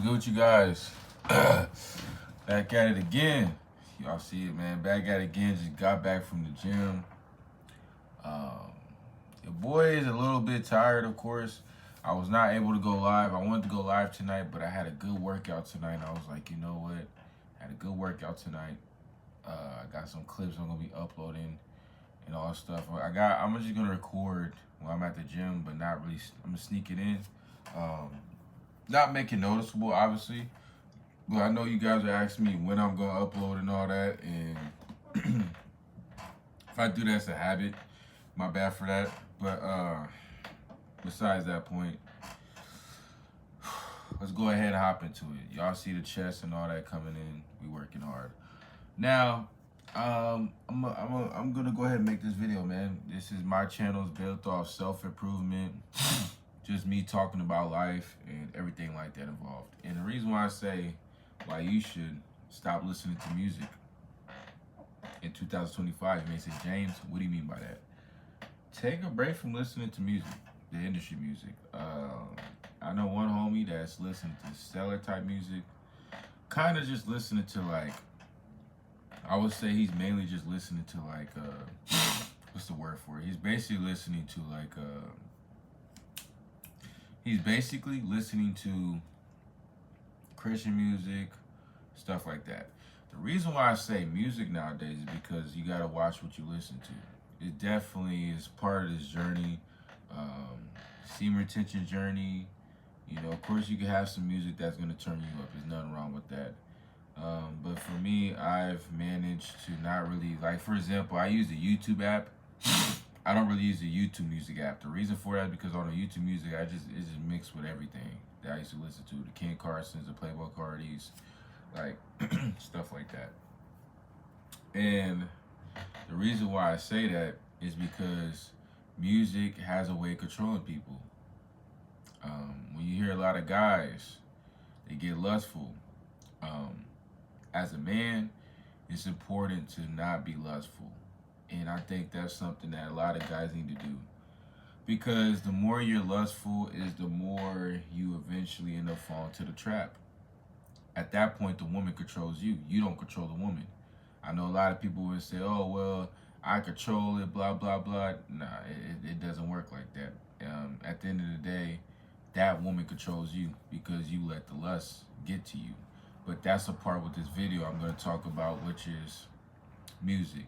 good with you guys? Back at it again. Y'all see it, man. Back at it again. Just got back from the gym. Your boy is a little bit tired, of course. I was not able to go live. I wanted to go live tonight, but I had a good workout tonight. I was like, you know what? I had a good workout tonight. I got some clips I'm gonna be uploading and all that stuff. I'm just gonna record when I'm at the gym, but not really. I'm gonna sneak it in. Not make it noticeable, obviously. But I know you guys are asking me when I'm gonna upload and all that, and if I do that, it's a habit. My bad for that. But besides that point, let's go ahead and hop into it. Y'all see the chest and all that coming in. We working hard. Now, I'm gonna go ahead and make this video, man. This is my channel. It's built off self-improvement, just me talking about life and everything like that involved. And the reason why I say why you should stop listening to music in 2025, you may say, James, what do you mean by that? Take a break from listening to music, the industry music. I know one homie that's listening to stellar type music, kind of just listening to like, I would say he's mainly just listening to like, what's the word for it? He's basically listening to like, Christian music, stuff like that. The reason why I say music nowadays is because you gotta watch what you listen to. It definitely is part of this journey, semen retention journey. You know, of course you can have some music that's gonna turn you up. There's nothing wrong with that. But for me, I've managed to not really, like, for example, I use the YouTube app. I don't really use the YouTube music app. The reason for that is because on the YouTube music, it's just mixed with everything that I used to listen to. The Ken Carsons, the Playboy Cardis, like, stuff like that. And the reason why I say that is because music has a way of controlling people. When you hear a lot of guys, they get lustful. As a man, it's important to not be lustful. And I think that's something that a lot of guys need to do. Because the more you're lustful is the more you eventually end up falling to the trap. At that point, the woman controls you. You don't control the woman. I know a lot of people would say, oh, well, I control it, blah, blah, blah. Nah, it doesn't work like that. At the end of the day, that woman controls you because you let the lust get to you. But that's a part with this video I'm going to talk about, which is music.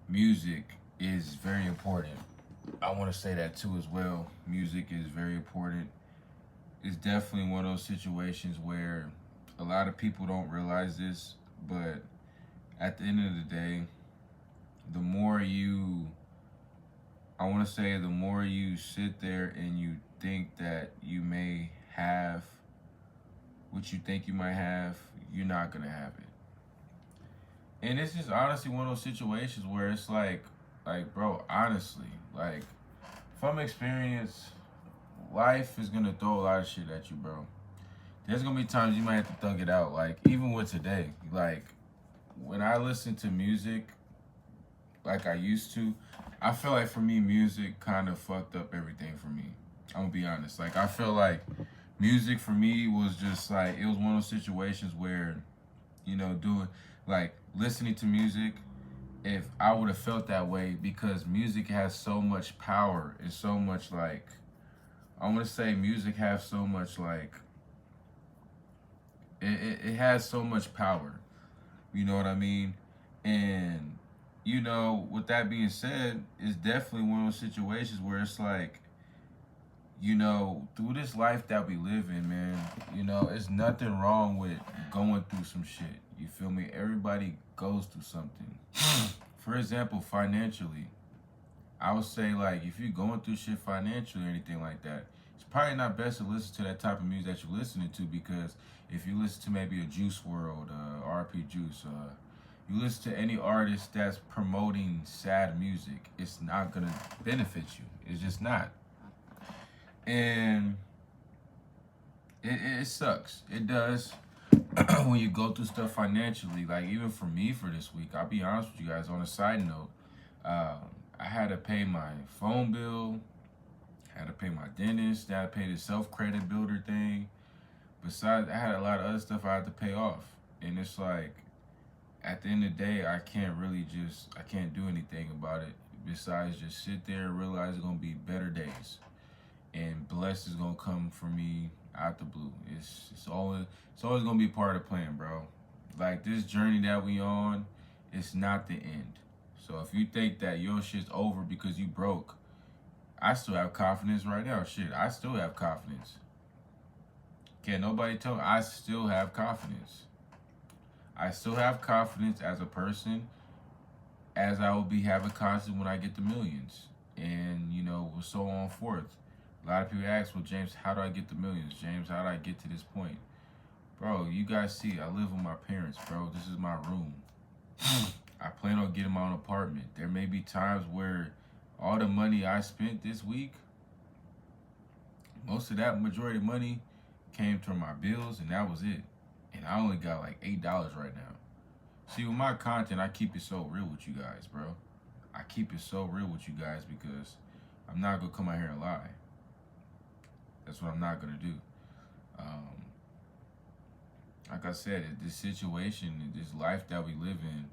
Music is very important. I want to say that too as well. Music is very important. It's definitely one of those situations where a lot of people don't realize this, but at the end of the day, the more you sit there and you think that you may have what you think you might have, you're not going to have it. And it's just honestly one of those situations where it's like, bro, honestly, like, from experience, life is going to throw a lot of shit at you, bro. There's going to be times you might have to thug it out. Like, even with today, like, when I listen to music like I used to, I feel like for me, music kind of fucked up everything for me. I'm going to be honest. Like, I feel like music for me was just like, it was one of those situations where, you know, listening to music, if I would have felt that way, because music has so much power and so much, like, I want to say music has so much, like, it has so much power. You know what I mean? And, you know, with that being said, it's definitely one of those situations where it's like, you know, through this life that we live in, man, you know, it's nothing wrong with going through some shit. You feel me? Everybody goes through something. For example, financially, I would say, like, if you're going through shit financially or anything like that, it's probably not best to listen to that type of music that you're listening to, because if you listen to maybe a Juice WRLD, RP Juice, you listen to any artist that's promoting sad music, it's not going to benefit you. It's just not. And it sucks. It does. When you go through stuff financially, like even for me for this week, I'll be honest with you guys, on a side note, I had to pay my phone bill, had to pay my dentist. Then I paid the self-credit builder thing. Besides, I had a lot of other stuff I had to pay off. And it's like, at the end of the day, I can't do anything about it besides just sit there and realize it's going to be better days. And blessed is going to come for me out the blue. It's always going to be part of the plan, bro. Like, this journey that we on, it's not the end. So if you think that your shit's over because you broke, I still have confidence right now. Shit, I still have confidence. Can't nobody tell me. I still have confidence. I still have confidence as a person, as I will be having confidence when I get the millions. And, so on forth. A lot of people ask, well, James, how do I get the millions? James, how do I get to this point? Bro, you guys see, I live with my parents, bro. This is my room. I plan on getting my own apartment. There may be times where all the money I spent this week, most of that majority of money came from my bills, and that was it. And I only got like $8 right now. See, with my content, I keep it so real with you guys, bro. I keep it so real with you guys because I'm not going to come out here and lie. That's what I'm not going to do. Like I said, this situation, this life that we live in,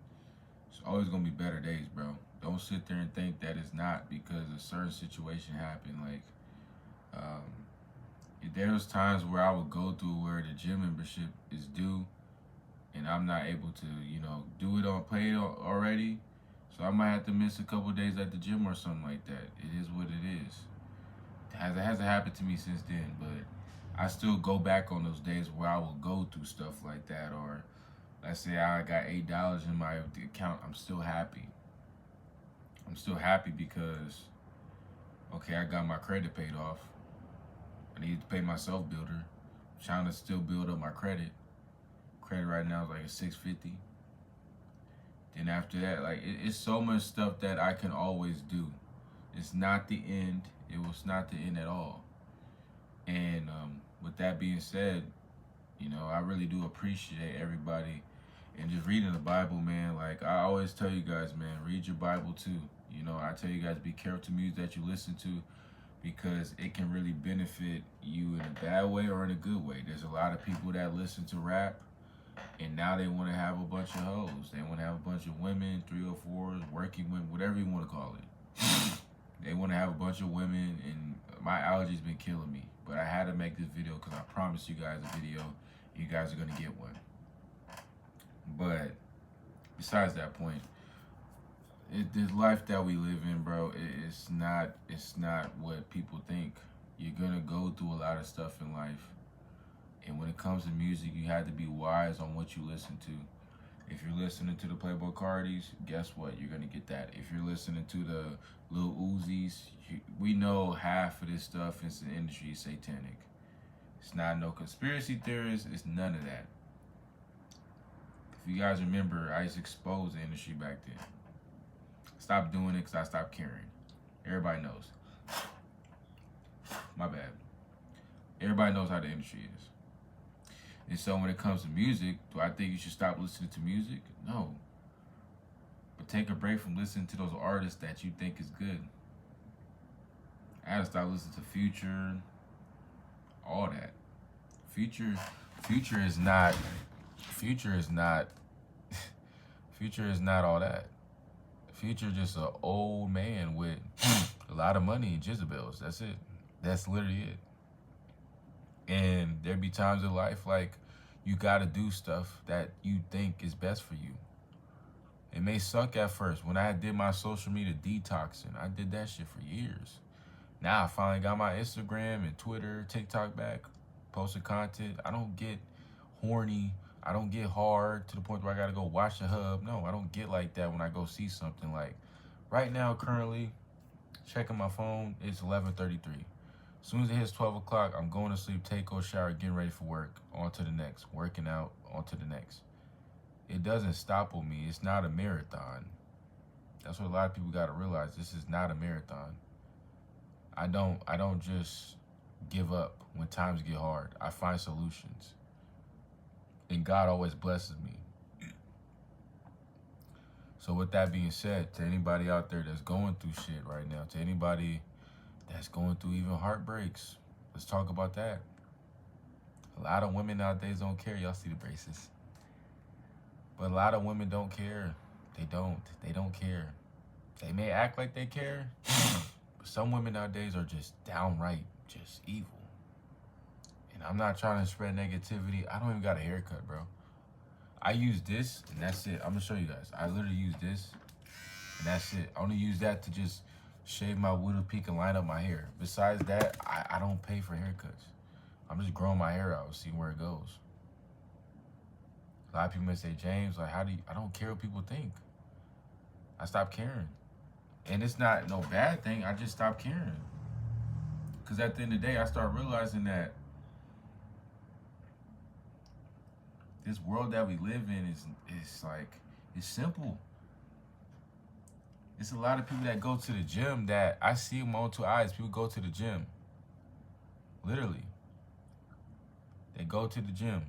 it's always going to be better days, bro. Don't sit there and think that it's not because a certain situation happened. Like, there was times where I would go through where the gym membership is due and I'm not able to, do it on pay already. So I might have to miss a couple days at the gym or something like that. It is what it is. It hasn't happened to me since then, but I still go back on those days where I will go through stuff like that. Or let's say I got $8 in my account. I'm still happy. I'm still happy because, okay, I got my credit paid off. I need to pay my self-builder. I'm trying to still build up my credit. Credit right now is like a 650. Then after that, like, it's so much stuff that I can always do. It's not the end. It was not the end at all. And with that being said, I really do appreciate everybody. And just reading the Bible, man, like I always tell you guys, man, read your Bible too. I tell you guys, be careful to music that you listen to because it can really benefit you in a bad way or in a good way. There's a lot of people that listen to rap and now they want to have a bunch of hoes. They want to have a bunch of women, 304s, working women, whatever you want to call it. They want to have a bunch of women, and my allergies been killing me. But I had to make this video because I promised you guys a video. You guys are going to get one. But besides that point, this life that we live in, bro, it's not what people think. You're going to go through a lot of stuff in life. And when it comes to music, you have to be wise on what you listen to. If you're listening to the Playboy Cardis, guess what? You're going to get that. If you're listening to the Lil Uzis, we know half of this stuff in the industry is satanic. It's not no conspiracy theorists. It's none of that. If you guys remember, I used to expose the industry back then. Stop doing it because I stopped caring. Everybody knows. My bad. Everybody knows how the industry is. And so when it comes to music, do I think you should stop listening to music? No. But take a break from listening to those artists that you think is good. I had to stop listening to Future, all that. Future is not all that. Future just an old man with a lot of money and Jezebels. That's it. That's literally it. And there be times in life like you gotta do stuff that you think is best for you. It may suck at first. When I did my social media detoxing, I did that shit for years. Now I finally got my Instagram and Twitter, TikTok back, posting content. I don't get horny. I don't get hard to the point where I gotta go watch the hub. No, I don't get like that when I go see something. Like right now, currently, checking my phone, it's 11:33. As soon as it hits 12 o'clock, I'm going to sleep, take a shower, getting ready for work, on to the next, working out, on to the next. It doesn't stop with me. It's not a marathon. That's what a lot of people got to realize. This is not a marathon. I don't just give up when times get hard. I find solutions. And God always blesses me. So with that being said, to anybody out there that's going through shit right now, to anybody that's going through even heartbreaks. Let's talk about that. A lot of women nowadays don't care. Y'all see the braces. But a lot of women don't care. They don't. They don't care. They may act like they care, but some women nowadays are just downright just evil. And I'm not trying to spread negativity. I don't even got a haircut, bro. I use this, and that's it. I'm going to show you guys. I literally use this, and that's it. I only use that to just shave my widow's peak and line up my hair. Besides that, I don't pay for haircuts. I'm just growing my hair out, seeing where it goes. A lot of people may say, James, like, I don't care what people think. I stopped caring. And it's not no bad thing. I just stopped caring. Because at the end of the day, I started realizing that this world that we live in is like, it's simple. It's a lot of people that go to the gym that I see with my own two eyes. People go to the gym. Literally. They go to the gym.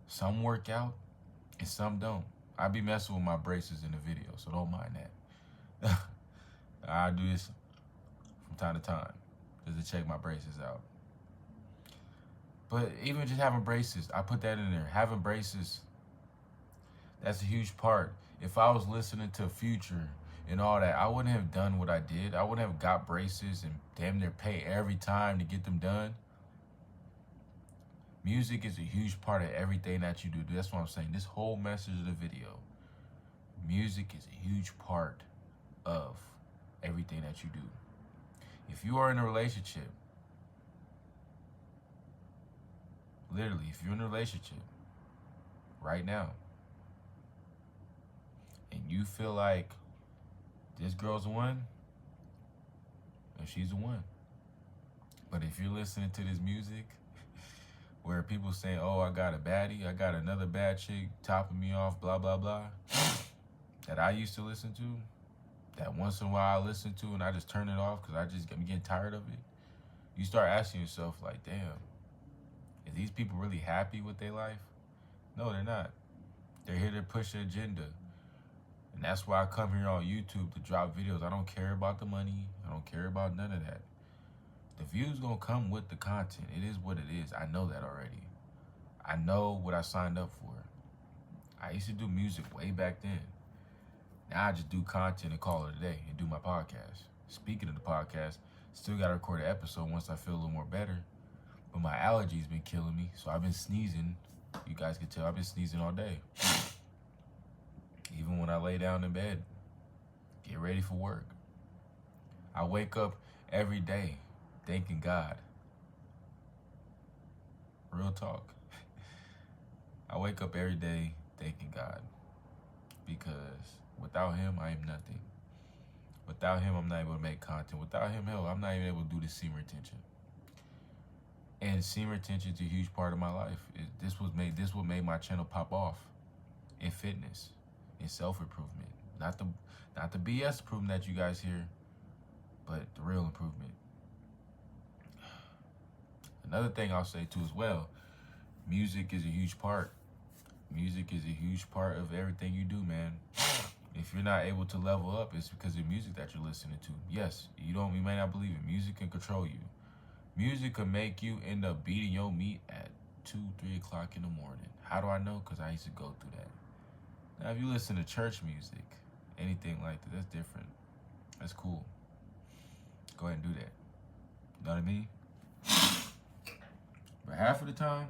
Some work out and some don't. I be messing with my braces in the video, so don't mind that. I do this from time to time just to check my braces out. But even just having braces, I put that in there. Having braces, that's a huge part. If I was listening to Future and all that, I wouldn't have done what I did. I wouldn't have got braces and damn near pay every time to get them done. Music is a huge part of everything that you do. That's what I'm saying. This whole message of the video, music is a huge part of everything that you do. If you are in a relationship, literally, if you're in a relationship right now, and you feel like this girl's the one, then she's the one. But if you're listening to this music, where people say, oh, I got a baddie, I got another bad chick topping me off, blah, blah, blah, that I used to listen to, that once in a while I listen to and I just turn it off because I'm getting tired of it, you start asking yourself, like, damn, is these people really happy with their life? No, they're not. They're here to push an agenda. And that's why I come here on YouTube to drop videos. I don't care about the money. I don't care about none of that. The views gonna come with the content. It is what it is. I know that already. I know what I signed up for. I used to do music way back then. Now I just do content and call it a day and do my podcast. Speaking of the podcast, still gotta record an episode once I feel a little more better. But my allergies been killing me, so I've been sneezing. You guys can tell I've been sneezing all day. Even when I lay down in bed, get ready for work. I wake up every day thanking God. Real talk. I wake up every day thanking God. Because without him, I am nothing. Without him, I'm not able to make content. Without him, hell, I'm not even able to do this seam retention. And seam retention is a huge part of my life. This what made my channel pop off. In fitness, in self-improvement. Not the BS improvement that you guys hear, but the real improvement. Another thing I'll say too as well, music is a huge part. Music is a huge part of everything you do, man. If you're not able to level up, it's because of music that you're listening to. Yes, you may not believe it. Music can control you. Music can make you end up beating your meat at 2, 3 o'clock in the morning. How do I know? Because I used to go through that. Now, if you listen to church music, anything like that, that's different. That's cool. Go ahead and do that. You know what I mean? But half of the time,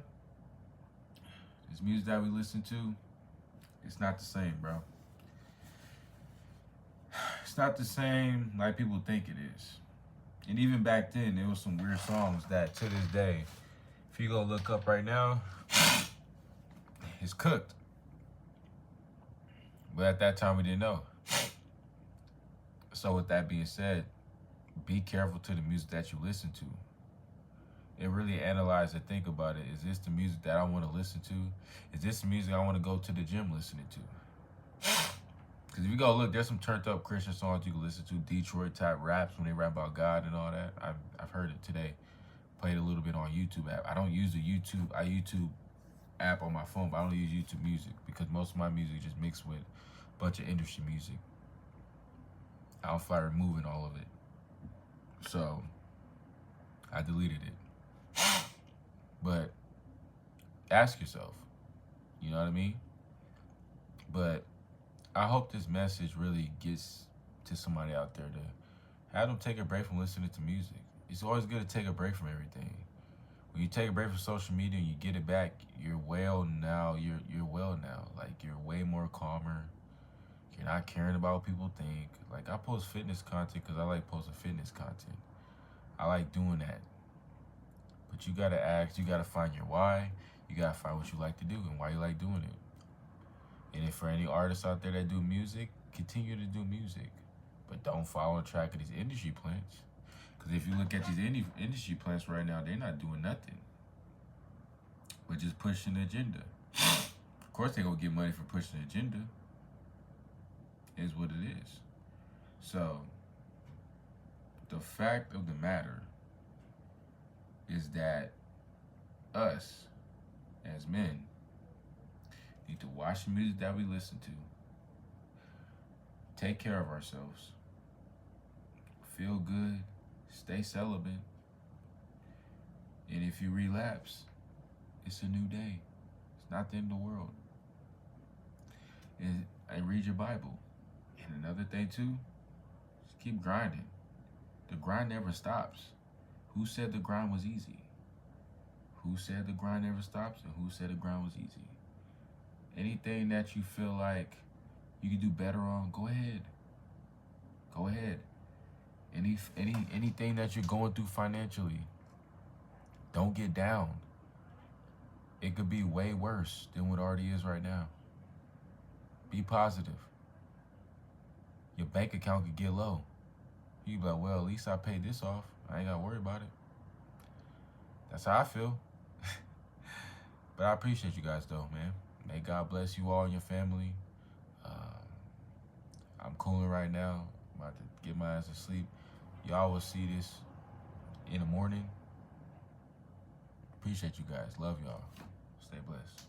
this music that we listen to, it's not the same, bro. It's not the same like people think it is. And even back then, there was some weird songs that to this day, if you go look up right now, it's cooked. But at that time, we didn't know. So with that being said, be careful to the music that you listen to. And really analyze and think about it. Is this the music that I want to listen to? Is this the music I want to go to the gym listening to? Because if you go look, there's some turned up Christian songs you can listen to, Detroit type raps when they rap about God and all that. I've heard it today. Played a little bit on YouTube app. I don't use the YouTube app on my phone, but I don't use YouTube Music because most of my music just mixed with a bunch of industry music. I don't feel like removing all of it. So I deleted it. But ask yourself, you know what I mean? But I hope this message really gets to somebody out there to have them take a break from listening to music. It's always good to take a break from everything. When you take a break from social media and you get it back, you're well now. You're well now. Like, you're way more calmer. You're not caring about what people think. Like, I post fitness content because I like posting fitness content. I like doing that. But you gotta ask, you gotta find your why. You gotta find what you like to do and why you like doing it. And if for any artists out there that do music, continue to do music. But don't follow track of these industry plants. Because if you look at these industry plants right now, they're not doing nothing but just pushing the agenda. Of course, they're going to get money for pushing the agenda. Is what it is. So, the fact of the matter is that us, as men, need to watch the music that we listen to, take care of ourselves, feel good, stay celibate, and if you relapse, it's a new day. It's not the end of the world. And read your Bible. And another thing too, just keep grinding. The grind never stops. Who said the grind was easy? Who said the grind never stops? And who said the grind was easy? Anything that you feel like you can do better on, go ahead. Go ahead. Anything that you're going through financially, don't get down. It could be way worse than what already is right now. Be positive. Your bank account could get low. You be like, well, at least I paid this off. I ain't got to worry about it. That's how I feel. But I appreciate you guys, though, man. May God bless you all and your family. I'm cooling right now. I'm about to get my ass to sleep. Y'all will see this in the morning. Appreciate you guys. Love y'all. Stay blessed.